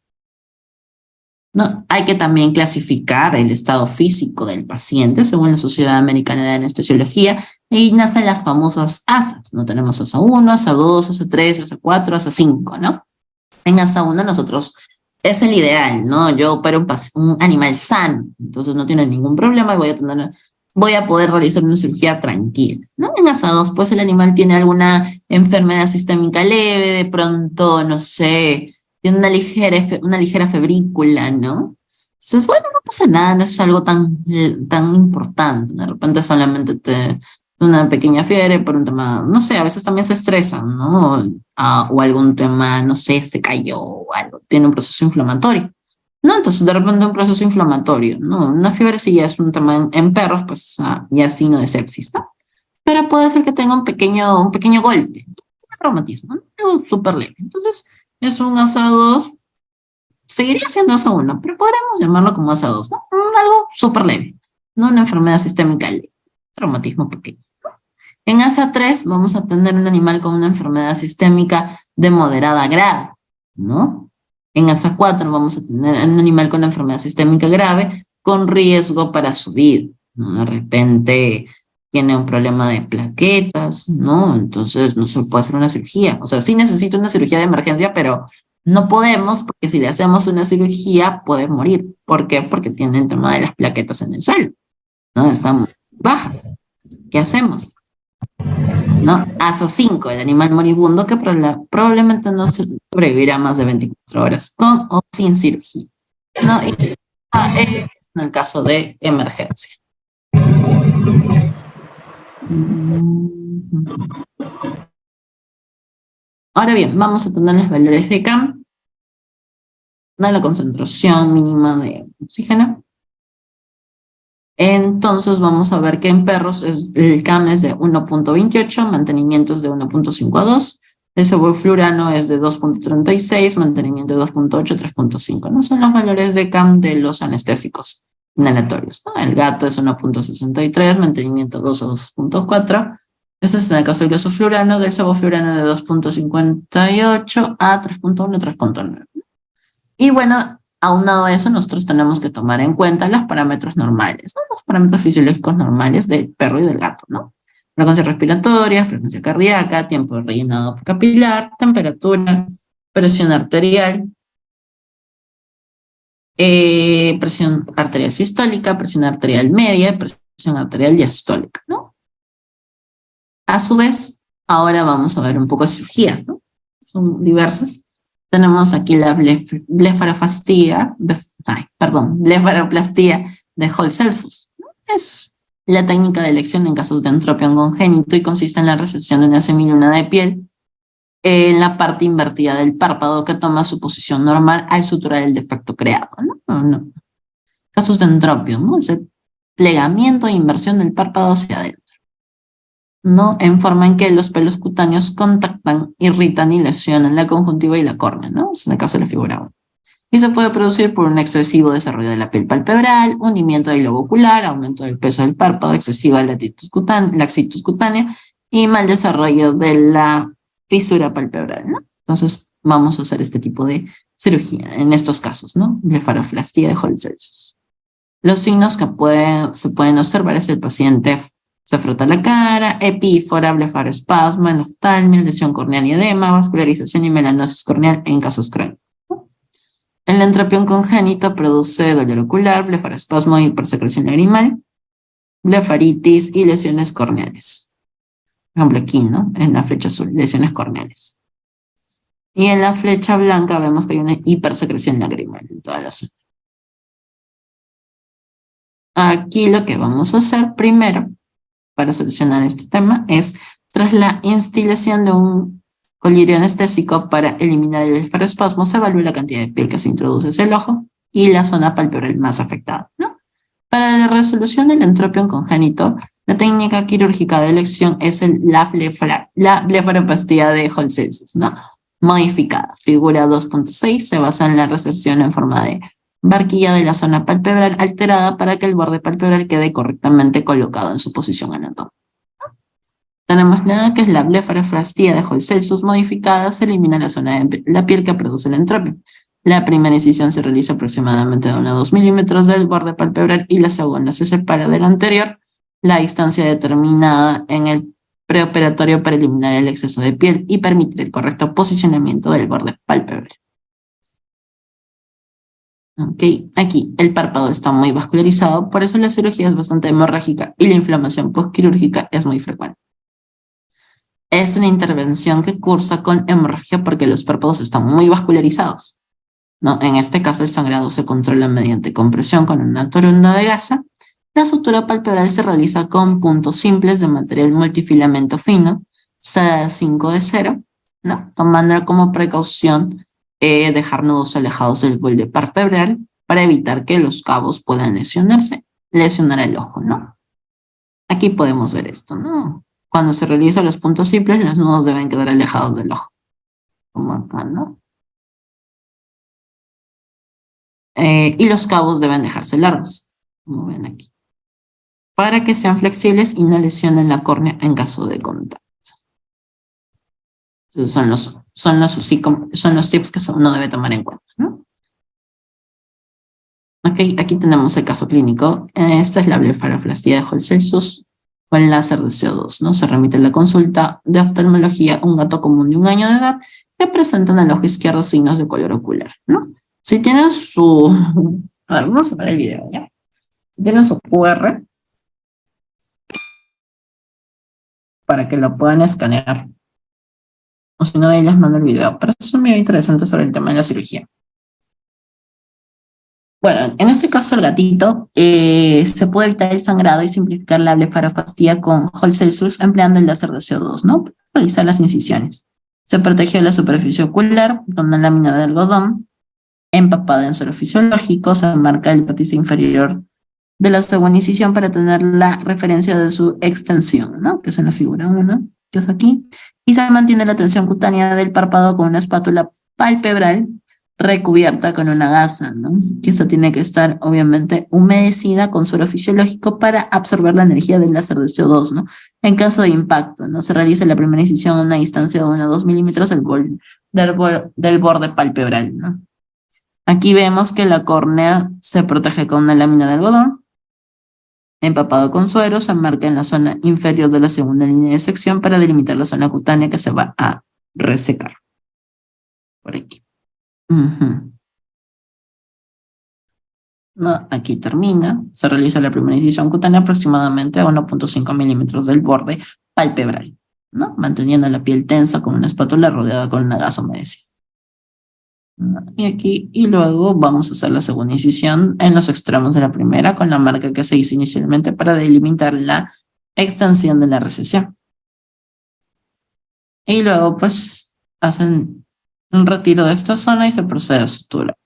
Speaker 2: ¿No? Hay que también clasificar el estado físico del paciente según la Sociedad Americana de Anestesiología y nacen las famosas ASAs, ¿no? Tenemos ASA 1, ASA 2, ASA 3, ASA 4, ASA 5, ¿no? En ASA 1 nosotros es el ideal, ¿no? Yo opero un animal sano, entonces no tiene ningún problema y voy a poder realizar una cirugía tranquila, ¿no? En ASA 2, pues el animal tiene alguna enfermedad sistémica leve, de pronto, no sé, tiene una ligera febrícula, ¿no? Entonces, bueno, no pasa nada, no es algo tan importante, de repente solamente una pequeña fiebre por un tema, no sé, a veces también se estresan, ¿no? O algún tema, no sé, se cayó o algo, tiene un proceso inflamatorio, ¿no? Entonces, de repente un proceso inflamatorio, ¿no? Una fiebre sí ya es un tema en perros, pues ya es signo de sepsis, ¿no? Pero puede ser que tenga un pequeño golpe, un traumatismo, ¿no? Algo súper leve. Entonces, es un ASA 2, seguiría siendo ASA 1, pero podremos llamarlo como ASA 2, ¿no? Algo súper leve, no una enfermedad sistémica leve, traumatismo pequeño. En ASA 3 vamos a tener un animal con una enfermedad sistémica de moderada a grave, ¿no? En ASA 4 vamos a tener un animal con una enfermedad sistémica grave con riesgo para su vida, ¿no? De repente tiene un problema de plaquetas, ¿no? Entonces no se puede hacer una cirugía. O sea, sí necesita una cirugía de emergencia, pero no podemos porque si le hacemos una cirugía puede morir. ¿Por qué? Porque tiene el tema de las plaquetas en el suelo, ¿no? Están bajas. ¿Qué hacemos? ¿No? ASA 5, el animal moribundo que probablemente no sobrevivirá más de 24 horas con o sin cirugía, ¿no? Y en el caso de emergencia. Ahora bien, vamos a tener los valores de CAM, ¿no? La concentración mínima de oxígeno. Entonces vamos a ver que en perros el CAM es de 1.28, mantenimiento es de 1.5 a 2, el sevoflurano es de 2.36, mantenimiento de 2.8 a 3.5, ¿no? Son los valores de CAM de los anestésicos inhalatorios, ¿no? El gato es 1.63, mantenimiento 2 a 2.4. Ese es en el caso del isoflurano, del sevoflurano de 2.58 a 3.1, 3.9. Y bueno, aunado a eso, nosotros tenemos que tomar en cuenta los parámetros normales, ¿no? Los parámetros fisiológicos normales del perro y del gato, ¿no? Frecuencia respiratoria, frecuencia cardíaca, tiempo de rellenado capilar, temperatura, presión arterial, presión arterial sistólica, presión arterial media, presión arterial diastólica, ¿no? A su vez, ahora vamos a ver un poco de cirugías, ¿no? Son diversas. Tenemos aquí la blefaroplastia de Hall-Celsus, ¿no? Es la técnica de elección en casos de entropión congénito y consiste en la recepción de una semiluna de piel en la parte invertida del párpado que toma su posición normal al suturar el defecto creado, ¿no? Casos de entropio, ¿no? Es el plegamiento e inversión del párpado hacia adentro, ¿no? En forma en que los pelos cutáneos contactan, irritan y lesionan la conjuntiva y la córnea, ¿no? Es en el caso de la figura 1. Y se puede producir por un excesivo desarrollo de la piel palpebral, hundimiento del globo ocular, aumento del peso del párpado, excesiva laxitud cutánea y mal desarrollo de la fisura palpebral, ¿no? Entonces, vamos a hacer este tipo de cirugía en estos casos, ¿no? Blefaroplastia de Hall-Celsus. Los signos que se pueden observar es el paciente se frota la cara, epífora, blefaroespasmo, enoftalmia, lesión corneal y edema, vascularización y melanosis corneal en casos crónicos. El entropión congénito produce dolor ocular, blefaroespasmo y hipersecreción lagrimal, blefaritis y lesiones corneales. Por ejemplo, aquí, ¿no? En la flecha azul, lesiones corneales. Y en la flecha blanca vemos que hay una hipersecreción lagrimal en toda la zona. Aquí lo que vamos a hacer primero para solucionar este tema es, tras la instilación de un colirio anestésico para eliminar el blefaroespasmo, se evalúa la cantidad de piel que se introduce hacia el ojo y la zona palpebral más afectada, ¿no? Para la resolución del entropión congénito, la técnica quirúrgica de elección es la blefaroplastia de Hall-Celsus, ¿no? Modificada. Figura 2.6 se basa en la resección en forma de barquilla de la zona palpebral alterada para que el borde palpebral quede correctamente colocado en su posición anatómica. Tenemos la que es la blefaroplastia de Hall-Celsus modificada, se elimina la zona de la piel que produce el entropio. La primera incisión se realiza aproximadamente de 1 a 2 milímetros del borde palpebral y la segunda se separa de la anterior, la distancia determinada en el preoperatorio para eliminar el exceso de piel y permitir el correcto posicionamiento del borde palpebral. Okay. Aquí el párpado está muy vascularizado, por eso la cirugía es bastante hemorrágica y la inflamación postquirúrgica es muy frecuente. Es una intervención que cursa con hemorragia porque los párpados están muy vascularizados, ¿no? En este caso el sangrado se controla mediante compresión con una toronda de gasa. La sutura palpebral se realiza con puntos simples de material multifilamento fino, CA5 de 0, ¿no? Tomando como precaución dejar nudos alejados del borde palpebral para evitar que los cabos puedan lesionar el ojo, ¿no? Aquí podemos ver esto, ¿no? Cuando se realizan los puntos simples, los nudos deben quedar alejados del ojo, como acá, ¿no? Y los cabos deben dejarse largos, como ven aquí, para que sean flexibles y no lesionen la córnea en caso de contacto. Entonces son los tips que uno debe tomar en cuenta, ¿no? Okay, aquí tenemos el caso clínico. Esta es la blefaroplastia de Hall-Celsus con láser de CO2, ¿no? Se remite a la consulta de oftalmología un gato común de 1 año de edad que presenta en el ojo izquierdo signos de color ocular, ¿no? Si tienen su... A ver, vamos a ver el video, ¿ya? Tienen su QR para que lo puedan escanear. O si no, ahí les mando el video. Pero es un video interesante sobre el tema de la cirugía. Bueno, en este caso el gatito se puede evitar el sangrado y simplificar la blefaroplastia con Hall-Celsus empleando el láser de CO2, ¿no? Para realizar las incisiones. Se protegió la superficie ocular con una lámina de algodón empapada en suero fisiológico. Se marca el vértice inferior de la segunda incisión para tener la referencia de su extensión, ¿no? Que es en la figura 1, que es aquí. Y se mantiene la tensión cutánea del párpado con una espátula palpebral recubierta con una gasa, ¿no? Que esta tiene que estar obviamente humedecida con suero fisiológico para absorber la energía del láser de CO2, ¿no? En caso de impacto, ¿no? Se realiza la primera incisión a una distancia de 1 a 2 milímetros del borde palpebral, ¿no? Aquí vemos que la córnea se protege con una lámina de algodón empapado con suero, se marca en la zona inferior de la segunda línea de sección para delimitar la zona cutánea que se va a resecar. Por aquí. No, aquí termina. Se realiza la primera incisión cutánea aproximadamente a 1.5 milímetros del borde palpebral, ¿no? Manteniendo la piel tensa con una espátula rodeada con una gasa humedecida. Y aquí, y luego vamos a hacer la segunda incisión en los extremos de la primera con la marca que se hizo inicialmente para delimitar la extensión de la recesión. Y luego pues hacen un retiro de esta zona y se procede a sutura.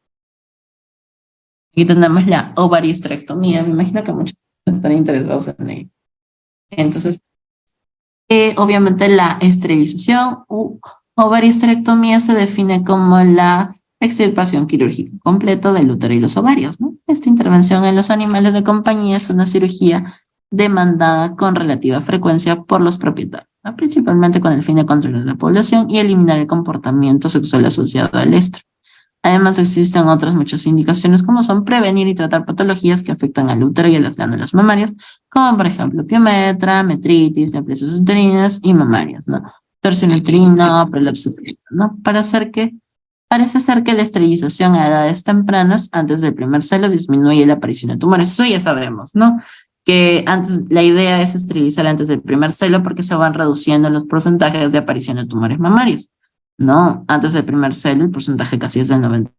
Speaker 2: Aquí tenemos la ovariostrectomía. Me imagino que muchos están interesados en ello. Entonces, obviamente la esterilización u ovariostrectomía se define como la extirpación quirúrgica completa del útero y los ovarios, ¿no? Esta intervención en los animales de compañía es una cirugía demandada con relativa frecuencia por los propietarios, ¿no? Principalmente con el fin de controlar la población y eliminar el comportamiento sexual asociado al estro. Además, existen otras muchas indicaciones como son prevenir y tratar patologías que afectan al útero y a las glándulas mamarias, como por ejemplo piometra, metritis, neoplasias uterinas y mamarias, ¿no? Torsión uterina, prolapso uterino, ¿no? Parece ser que la esterilización a edades tempranas, antes del primer celo, disminuye la aparición de tumores. Eso ya sabemos, ¿no? Que antes, la idea es esterilizar antes del primer celo porque se van reduciendo los porcentajes de aparición de tumores mamarios, ¿no? Antes del primer celo, el porcentaje casi es del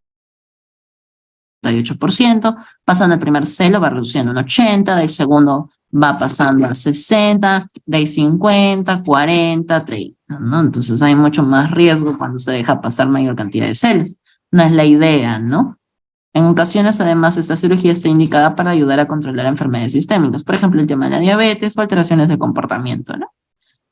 Speaker 2: 98%, pasando el primer celo va reduciendo un 80%, del segundo va pasando al 60%, del 50%, 40%, 30%, ¿no? Entonces hay mucho más riesgo cuando se deja pasar mayor cantidad de celos. No es la idea, ¿no? En ocasiones, además, esta cirugía está indicada para ayudar a controlar enfermedades sistémicas, por ejemplo, el tema de la diabetes o alteraciones de comportamiento, ¿no?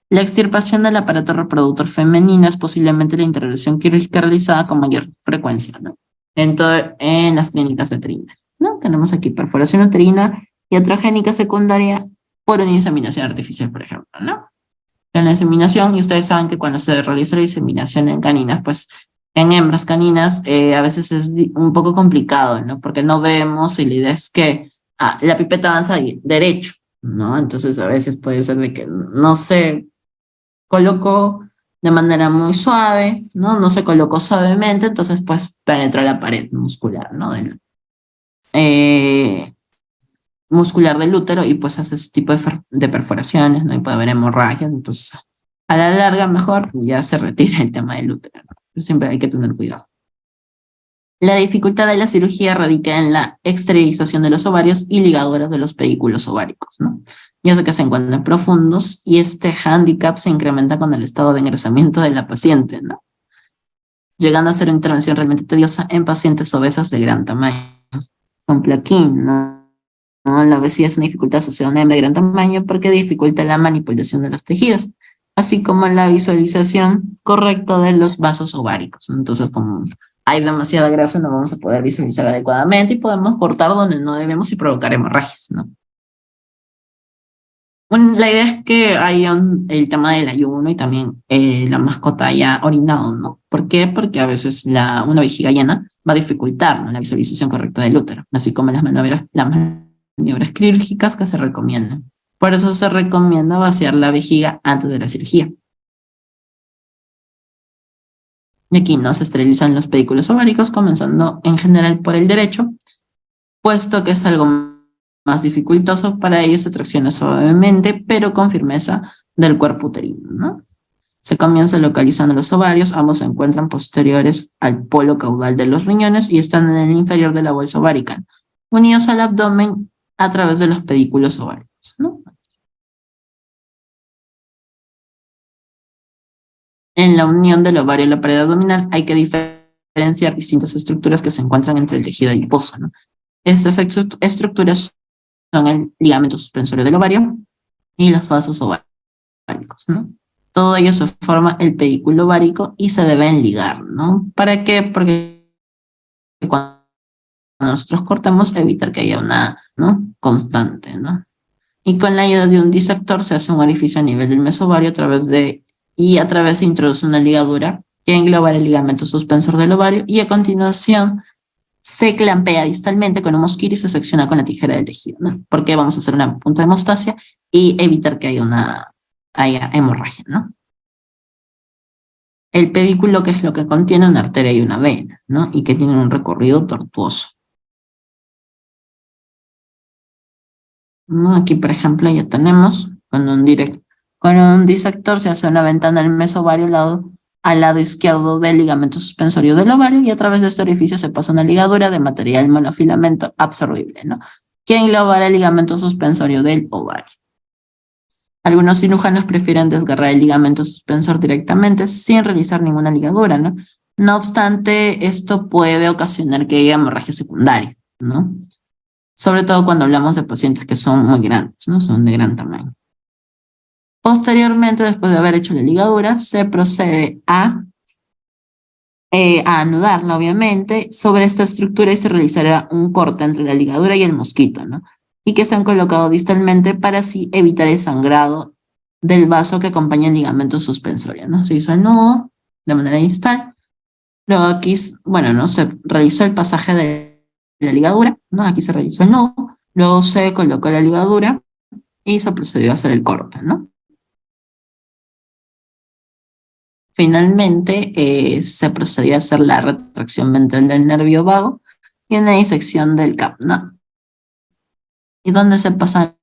Speaker 2: La extirpación del aparato reproductor femenino es posiblemente la intervención quirúrgica realizada con mayor frecuencia, ¿no? En las clínicas veterinarias, ¿no? Tenemos aquí perforación uterina iatrogénica secundaria por una inseminación artificial, por ejemplo, ¿no? En la inseminación, y ustedes saben que cuando se realiza la inseminación en caninas, pues en hembras caninas a veces es un poco complicado, ¿no? Porque no vemos y la idea es que la pipeta avanza derecho, ¿no? Entonces a veces puede ser de que no se colocó de manera muy suave, ¿no? No se colocó suavemente, entonces pues penetró la pared muscular, ¿no? Muscular del útero y pues hace ese tipo de perforaciones, ¿no? Y puede haber hemorragias, entonces a la larga mejor ya se retira el tema del útero, ¿no? Pero siempre hay que tener cuidado. La dificultad de la cirugía radica en la esterilización de los ovarios y ligaduras de los pedículos ováricos, ¿no? Ya sé que se encuentran profundos y este hándicap se incrementa con el estado de engrasamiento de la paciente, ¿no? Llegando a ser una intervención realmente tediosa en pacientes obesas de gran tamaño, con plaquín, ¿no? La obesidad es una dificultad asociada a una hembra de gran tamaño porque dificulta la manipulación de los tejidos, así como la visualización correcta de los vasos ováricos. Entonces, como hay demasiada grasa, no vamos a poder visualizar adecuadamente y podemos cortar donde no debemos y provocar hemorragias, ¿no? Bueno, la idea es que haya el tema del ayuno y también la mascota haya orinado, ¿no? ¿Por qué? Porque a veces una vejiga llena va a dificultar, ¿no?, la visualización correcta del útero, así como las maniobras quirúrgicas que se recomiendan. Por eso se recomienda vaciar la vejiga antes de la cirugía. Y aquí no se esterilizan los pedículos ováricos, comenzando en general por el derecho, puesto que es algo más dificultoso. Para ello se tracciona suavemente, pero con firmeza del cuerpo uterino, ¿no? Se comienza localizando los ovarios, ambos se encuentran posteriores al polo caudal de los riñones y están en el inferior de la bolsa ovárica, unidos al abdomen a través de los pedículos ováricos, ¿no? En la unión del ovario y la pared abdominal hay que diferenciar distintas estructuras que se encuentran entre el tejido adiposo, ¿no? Estas estructuras son el ligamento suspensorio del ovario y los vasos ováricos, ¿no? Todo ello se forma el pedículo ovárico y se deben ligar, ¿no? ¿Para qué? Porque que cuando nosotros cortemos, evitar que haya una, ¿no?, constante, ¿no? Y con la ayuda de un disector se hace un orificio a nivel del mesovario a través de se introduce una ligadura que engloba el ligamento suspensor del ovario y a continuación se clampea distalmente con un mosquito y se secciona con la tijera del tejido, ¿no? Porque vamos a hacer una punta de hemostasia y evitar que haya hemorragia, ¿no? El pedículo, que es lo que contiene una arteria y una vena, ¿no? Y que tiene un recorrido tortuoso, ¿no? Aquí, por ejemplo, ya tenemos con un disector se hace una ventana del mesovario al lado izquierdo del ligamento suspensorio del ovario y a través de este orificio se pasa una ligadura de material monofilamento absorbible, ¿no?, que englobará el ligamento suspensorio del ovario. Algunos cirujanos prefieren desgarrar el ligamento suspensor directamente sin realizar ninguna ligadura, ¿no? No obstante, esto puede ocasionar que haya hemorragia secundaria, ¿no? Sobre todo cuando hablamos de pacientes que son muy grandes, ¿no? Son de gran tamaño. Posteriormente, después de haber hecho la ligadura, se procede a anudarla, obviamente, sobre esta estructura y se realizará un corte entre la ligadura y el mosquito, ¿no? Y que se han colocado distalmente para así evitar el sangrado del vaso que acompaña el ligamento suspensorio, ¿no? Se hizo el nudo de manera distal. Luego aquí, bueno, ¿no?, se realizó el pasaje de la ligadura, ¿no? Aquí se realizó el nudo, luego se colocó la ligadura y se procedió a hacer el corte, ¿no? Finalmente, se procedió a hacer la retracción ventral del nervio vago y una disección del CAP, ¿no? Y donde se pasan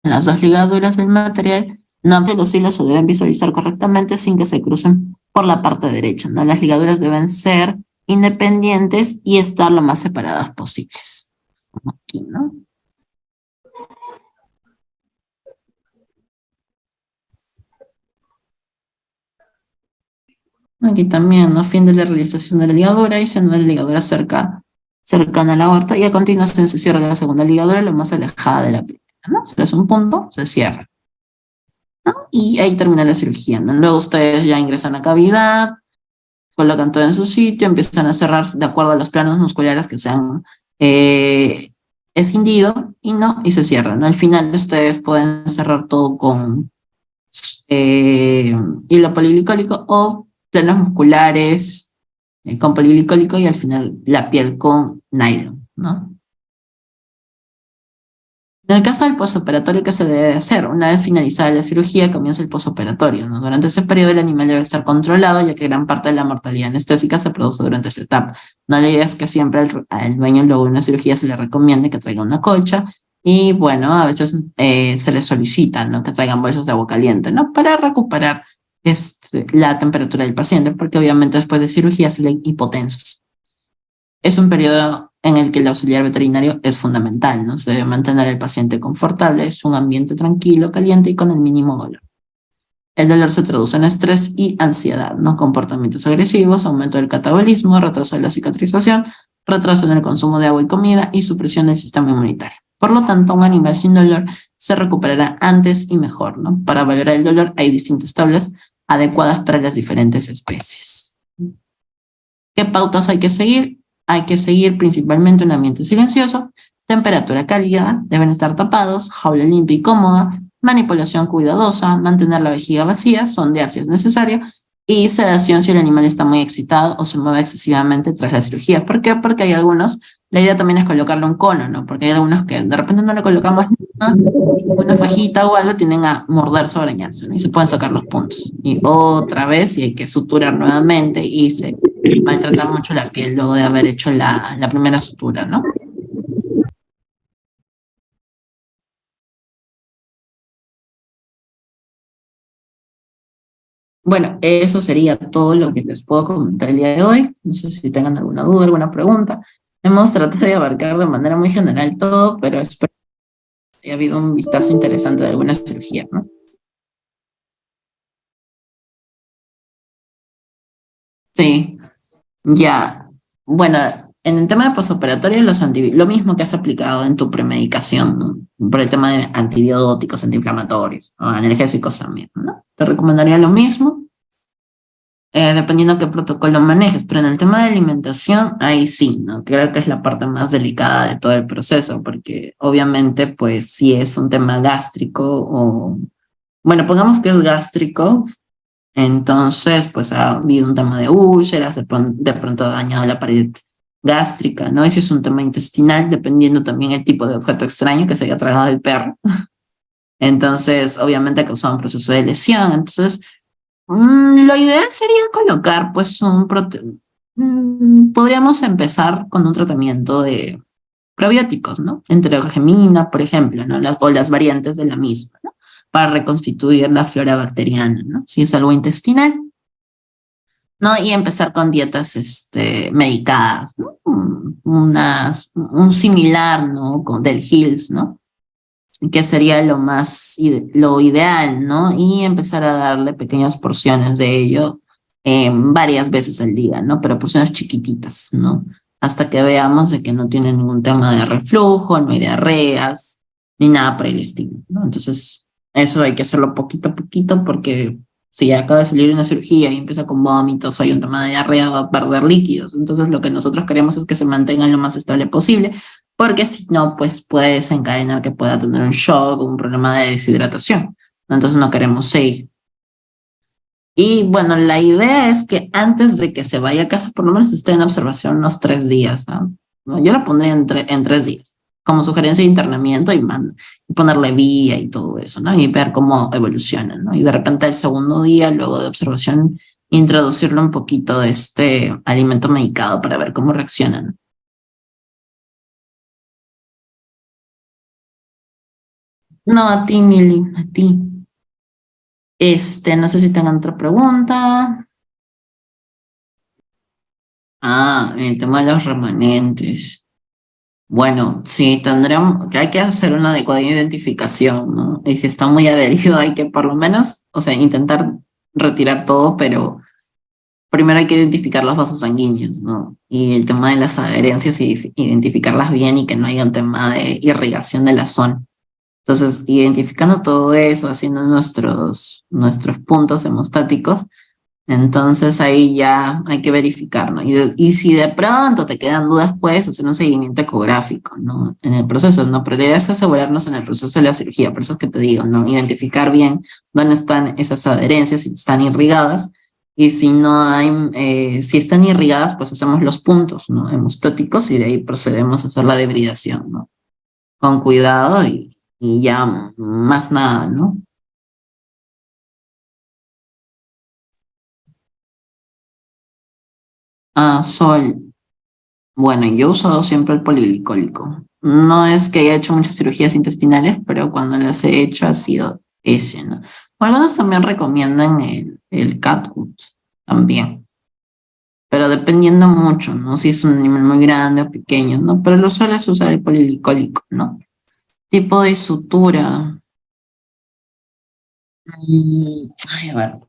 Speaker 2: las dos ligaduras del material, no, los hilos se deben visualizar correctamente sin que se crucen por la parte derecha, ¿no? Las ligaduras deben ser independientes y estar lo más separadas posibles. Como aquí, ¿no? Aquí también, ¿no?, fin de la realización de la ligadura y se anuda la ligadura cercana a la aorta y a continuación se cierra la segunda ligadura lo más alejada de la primera, ¿no? Se le hace un punto, se cierra, ¿no? Y ahí termina la cirugía, ¿no? Luego ustedes ya ingresan a cavidad, colocan todo en su sitio, empiezan a cerrar de acuerdo a los planos musculares que se han escindido y se cierran, ¿no? Al final ustedes pueden cerrar todo con hilo poliglicólico o planos musculares con poliglicólico y al final la piel con nylon, ¿no? En el caso del posoperatorio, ¿qué se debe hacer? Una vez finalizada la cirugía, comienza el posoperatorio, ¿no? Durante ese periodo el animal debe estar controlado, ya que gran parte de la mortalidad anestésica se produce durante esa etapa. No, la idea es que siempre al dueño luego de una cirugía se le recomiende que traiga una colcha y, bueno, a veces se le solicita, ¿no?, que traigan bolsas de agua caliente, ¿no?, para recuperar la temperatura del paciente, porque obviamente después de cirugía salen hipotensos. Es un periodo en el que el auxiliar veterinario es fundamental, ¿no? Se debe mantener al paciente confortable, es un ambiente tranquilo, caliente y con el mínimo dolor. El dolor se traduce en estrés y ansiedad, ¿no? Comportamientos agresivos, aumento del catabolismo, retraso de la cicatrización, retraso en el consumo de agua y comida y supresión del sistema inmunitario. Por lo tanto, un animal sin dolor se recuperará antes y mejor, ¿no? Para valorar el dolor hay distintas tablas adecuadas para las diferentes especies. ¿Qué pautas hay que seguir? Hay que seguir principalmente un ambiente silencioso, temperatura cálida, deben estar tapados, jaula limpia y cómoda, manipulación cuidadosa, mantener la vejiga vacía, sondear si es necesario, y sedación si el animal está muy excitado o se mueve excesivamente tras la cirugía. ¿Por qué? Porque hay algunos, la idea también es colocarle un cono, ¿no? Porque hay algunos que de repente no le colocamos nada, una fajita o algo, tienden a morderse o arañarse, ¿no? Y se pueden sacar los puntos. Y otra vez, y hay que suturar nuevamente, y se maltrata mucho la piel luego de haber hecho la primera sutura, ¿no? Bueno, eso sería todo lo que les puedo comentar el día de hoy. No sé si tengan alguna duda, alguna pregunta. Hemos tratado de abarcar de manera muy general todo, pero espero que haya habido un vistazo interesante de alguna cirugía, ¿no? Sí, ya. Bueno, en el tema de posoperatorio, lo mismo que has aplicado en tu premedicación, ¿no? Por el tema de antibióticos, antiinflamatorios, o analgésicos también, ¿no? Te recomendaría lo mismo. dependiendo qué protocolo manejes, pero en el tema de alimentación, ahí sí, ¿no? Creo que es la parte más delicada de todo el proceso, porque obviamente, pues, si es un tema gástrico o, bueno, pongamos que es gástrico, entonces, pues, ha habido un tema de úlceras, de pronto ha dañado la pared gástrica, ¿no? Y si es un tema intestinal, dependiendo también el tipo de objeto extraño que se haya tragado el perro, entonces, obviamente ha causado un proceso de lesión, entonces, lo ideal sería colocar, pues, podríamos empezar con un tratamiento de probióticos, ¿no? Enterogemina, por ejemplo, ¿no? O las variantes de la misma, ¿no? Para reconstituir la flora bacteriana, ¿no? Si es algo intestinal, ¿no? Y empezar con dietas, medicadas, ¿no? Un similar, ¿no? Del Hills, ¿no? Que sería lo ideal, ¿no? Y empezar a darle pequeñas porciones de ello varias veces al día, ¿no? Pero porciones chiquititas, ¿no? Hasta que veamos de que no tiene ningún tema de reflujo, no hay diarreas, ni nada por el estilo, ¿no? Entonces, eso hay que hacerlo poquito a poquito porque si acaba de salir una cirugía y empieza con vómitos o hay un tema de diarrea, va a perder líquidos. Entonces, lo que nosotros queremos es que se mantenga lo más estable posible, porque si no, pues puede desencadenar que pueda tener un shock o un problema de deshidratación. Entonces no queremos seguir. Y bueno, la idea es que antes de que se vaya a casa, por lo menos esté en observación unos 3 días, ¿no? Yo la pondría en 3 días, como sugerencia de internamiento y ponerle vía y todo eso, ¿no? Y ver cómo evoluciona, ¿no? Y de repente el segundo día, luego de observación, introducirle un poquito de este alimento medicado para ver cómo reaccionan. No, a ti, Mili, a ti. No sé si tengan otra pregunta. El tema de los remanentes. Bueno, sí, hay que hacer una adecuada identificación, ¿no? Y si está muy adherido, hay que por lo menos, o sea, intentar retirar todo, pero primero hay que identificar los vasos sanguíneos, ¿no? Y el tema de las adherencias, identificarlas bien y que no haya un tema de irrigación de la zona. Entonces, identificando todo eso, haciendo nuestros puntos hemostáticos, entonces ahí ya hay que verificar, ¿no? Y si de pronto te quedan dudas, puedes hacer un seguimiento ecográfico, ¿no? En el proceso, ¿no? Pero la idea es asegurarnos en el proceso de la cirugía, por eso es que te digo, ¿no? Identificar bien dónde están esas adherencias, si están irrigadas, y si no hay, si están irrigadas, pues hacemos los puntos, ¿no? Hemostáticos y de ahí procedemos a hacer la debridación, ¿no? Con cuidado y ya más nada, ¿no? Sol. Bueno, yo he usado siempre el poliglicólico. No es que haya hecho muchas cirugías intestinales, pero cuando las he hecho ha sido ese, ¿no? O algunos también recomiendan el catgut también, pero dependiendo mucho, ¿no? Si es un animal muy grande o pequeño, ¿no? Pero lo sueles usar el poliglicólico, ¿no? Tipo de sutura. Ay, a ver.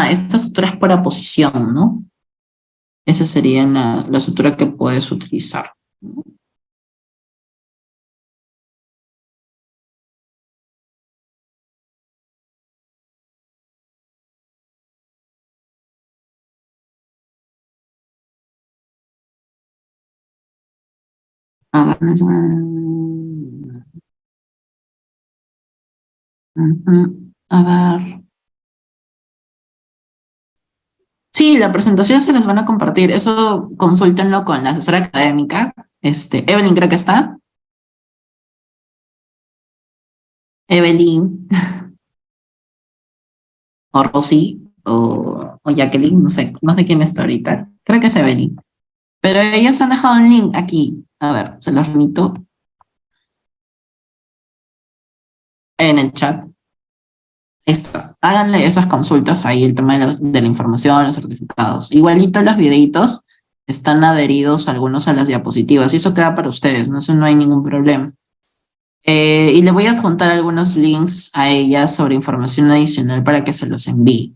Speaker 2: Esta sutura es para posición, ¿no? Esa sería la sutura que puedes utilizar. A ver, a ver. Sí, la presentación se las van a compartir. Eso consúltenlo con la asesora académica. Evelyn creo que está. Evelyn o Rosy o Jacqueline, no sé quién está ahorita. Creo que es Evelyn. Pero ellos han dejado un link aquí. A ver, se los remito en el chat. Háganle esas consultas ahí, el tema de la información, los certificados. Igualito los videitos están adheridos algunos a las diapositivas y eso queda para ustedes, ¿no? Eso no hay ningún problema. Y le voy a adjuntar algunos links a ellas sobre información adicional para que se los envíe.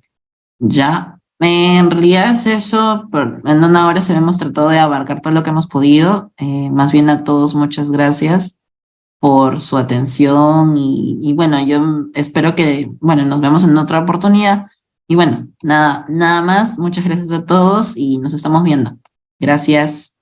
Speaker 2: Ya, en realidad es eso, en una hora se hemos tratado de abarcar todo lo que hemos podido. Más bien a todos, muchas gracias por su atención y bueno, yo espero que, bueno, nos vemos en otra oportunidad. Y bueno, nada más, muchas gracias a todos y nos estamos viendo. Gracias.